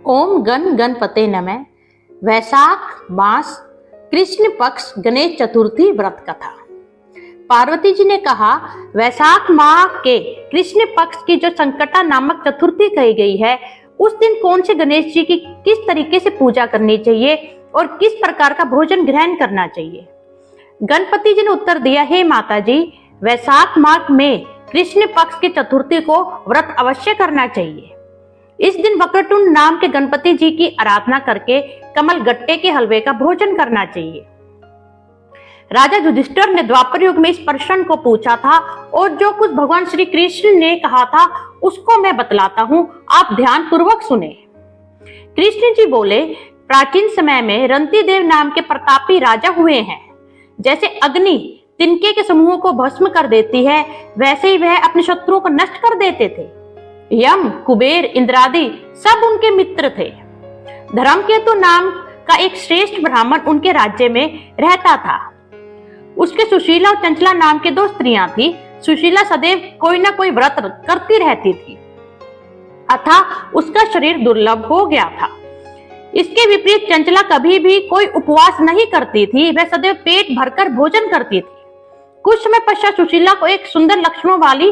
ओम गण गणपते नमः। वैशाख मास कृष्ण पक्ष गणेश चतुर्थी व्रत कथा। पार्वती जी ने कहा, वैशाख माह के कृष्ण पक्ष की जो संकटा नामक चतुर्थी कही गई है, उस दिन कौन से गणेश जी की किस तरीके से पूजा करनी चाहिए और किस प्रकार का भोजन ग्रहण करना चाहिए। गणपति जी ने उत्तर दिया, हे माता जी, वैशाख माह में कृष्ण पक्ष की चतुर्थी को व्रत अवश्य करना चाहिए। इस दिन वक्रतुंड नाम के गणपति जी की आराधना करके कमल गट्टे के हलवे का भोजन करना चाहिए। राजा युधिष्ठिर ने द्वापर युग में इस प्रश्न को पूछा था और जो कुछ भगवान श्री कृष्ण ने कहा था उसको मैं बतलाता हूँ, आप ध्यान पूर्वक सुने। कृष्ण जी बोले, प्राचीन समय में रंती देव नाम के प्रतापी राजा हुए हैं। जैसे अग्नि तिनके के समूहों को भस्म कर देती है, वैसे ही वह अपने शत्रुओं को नष्ट कर देते थे। यम, कुबेर, इंद्रादि सब उनके मित्र थे। धर्मकेतु नाम का एक श्रेष्ठ ब्राह्मण उनके राज्य में रहता था। उसके सुशीला और चंचला नाम के दो स्त्रियां थी। सुशीला सदैव कोई ना कोई व्रत करती रहती थी, अतः उसका शरीर दुर्लभ हो गया था। इसके विपरीत चंचला कभी भी कोई उपवास नहीं करती थी, वह सदैव पेट भरकर भोजन करती थी। कुछ समय पश्चात सुशीला को एक सुंदर लक्षणों वाली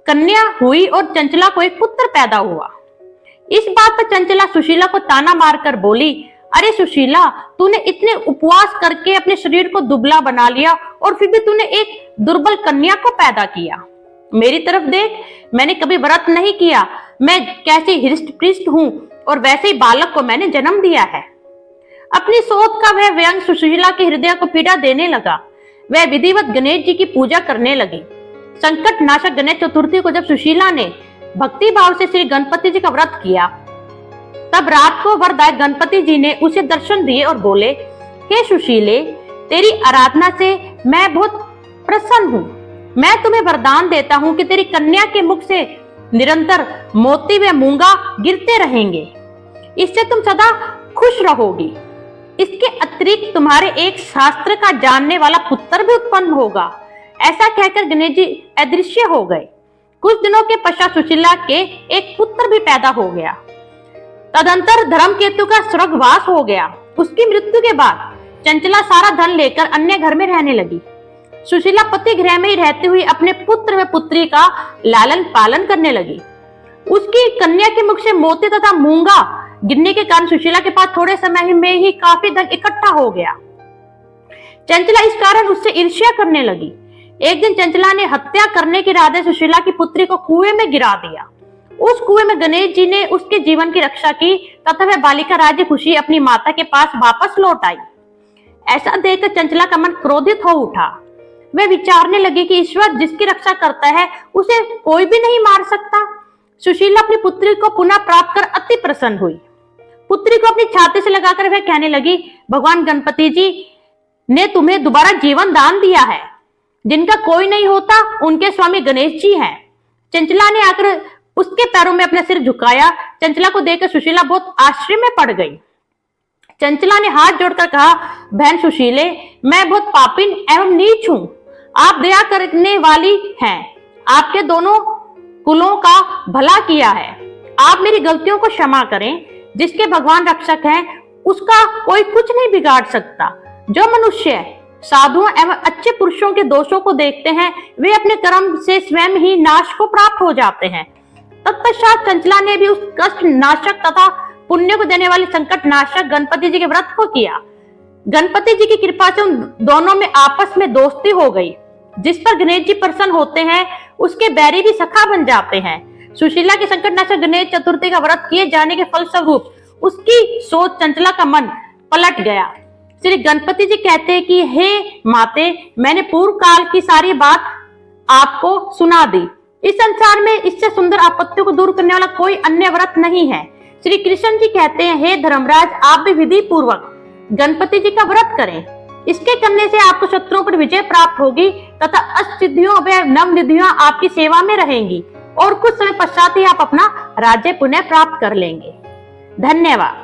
कन्या हुई और चंचला को एक पुत्र पैदा हुआ। इस बात पर चंचला सुशीला को ताना मारकर बोली, अरे सुशीला, तूने इतने उपवास करके अपने शरीर को दुबला बना लिया और फिर भी तूने एक दुर्बल कन्या को पैदा किया। मेरी तरफ देख, मैंने कभी व्रत नहीं किया, मैं कैसी हृष्ट पृष्ट हूँ और वैसे ही बालक को मैंने जन्म दिया है। अपनी सोच का वह व्यंग सुशीला के हृदय को पीड़ा देने लगा। वह विधिवत गणेश जी की पूजा करने लगी। संकट नाशक गणेश चतुर्थी को जब सुशीला ने भक्ति भाव से श्री गणपति जी का व्रत किया, तब रात को वरदायक गणपति जी ने उसे दर्शन दिए और बोले, हे सुशीले, तेरी आराधना से मैं बहुत प्रसन्न हूँ। मैं तुम्हें वरदान देता हूँ कि तेरी कन्या के मुख से निरंतर मोती व मूंगा गिरते रहेंगे। इससे तुम सदा खुश रहोगी। इसके अतिरिक्त तुम्हारे एक शास्त्र का जानने वाला पुत्र भी उत्पन्न होगा। ऐसा कहकर गणेश जी अदृश्य हो गए। कुछ दिनों के पश्चात सुशीला के एक पुत्र भी पैदा हो गया। तदंतर धर्मकेतु का स्वर्गवास हो गया। उसकी मृत्यु के बाद चंचला सारा धन लेकर अन्य घर में रहने लगी। सुशीला पति गृह में ही रहती हुई अपने पुत्र व पुत्री का लालन पालन करने लगी। उसकी कन्या के मुख से मोती तथा मूंगा गिरने के कारण सुशीला के पास थोड़े समय में ही काफी धन इकट्ठा हो गया। चंचला इस कारण उससे ईर्ष्या करने लगी। एक दिन चंचला ने हत्या करने के इरादे से सुशीला की पुत्री को कुएं में गिरा दिया। उस कुएं में गणेश जी ने उसके जीवन की रक्षा की तथा वह बालिका राज्य खुशी अपनी माता के पास वापस लौट आई। ऐसा देखकर चंचला का मन क्रोधित हो उठा। वह विचारने लगी कि ईश्वर जिसकी रक्षा करता है उसे कोई भी नहीं मार सकता। सुशीला अपनी पुत्री को पुनः प्राप्त कर अति प्रसन्न हुई। पुत्री को अपनी छाती से लगाकर वह कहने लगी, भगवान गणपति जी ने तुम्हें दोबारा जीवन दान दिया है। जिनका कोई नहीं होता उनके स्वामी गणेश जी हैं। चंचला ने आकर उसके पैरों में अपना सिर झुकाया। चंचला को देखकर सुशीला बहुत आश्चर्य में पड़ गई। चंचला ने हाथ जोड़कर कहा, बहन सुशीले, मैं बहुत पापिन एवं नीच हूँ। आप दया करने वाली हैं। आपके दोनों कुलों का भला किया है। आप मेरी गलतियों को क्षमा करें। जिसके भगवान रक्षक हैं उसका कोई कुछ नहीं बिगाड़ सकता। जो मनुष्य साधुओं एवं अच्छे पुरुषों के दोषों को देखते हैं, वे अपने कर्म से स्वयं ही नाश को प्राप्त हो जाते हैं। तत्पश्चात चंचला ने भी उस कष्ट नाशक तथा पुण्य को देने वाले संकट नाशक गणपति जी के व्रत को किया। गणपति जी की कृपा से उन दोनों में आपस में दोस्ती हो गई। जिस पर गणेश जी प्रसन्न होते हैं उसके बैरी भी सखा बन जाते हैं। सुशीला के संकट नाशक गणेश चतुर्थी का व्रत किए जाने के फलस्वरूप उसकी सोच चंचला का मन पलट गया। श्री गणपति जी कहते हैं कि हे माते, मैंने पूर्व काल की सारी बात आपको सुना दी। इस संसार में इससे सुंदर आपत्तियों को दूर करने वाला कोई अन्य व्रत नहीं है। श्री कृष्ण जी कहते हैं, हे धर्मराज, आप भी विधि पूर्वक गणपति जी का व्रत करें। इसके करने से आपको शत्रुओं पर विजय प्राप्त होगी तथा अष्टसिद्धियों व नवनिधियां आपकी सेवा में रहेंगी और कुछ समय पश्चात ही आप अपना राज्य पुनः प्राप्त कर लेंगे। धन्यवाद।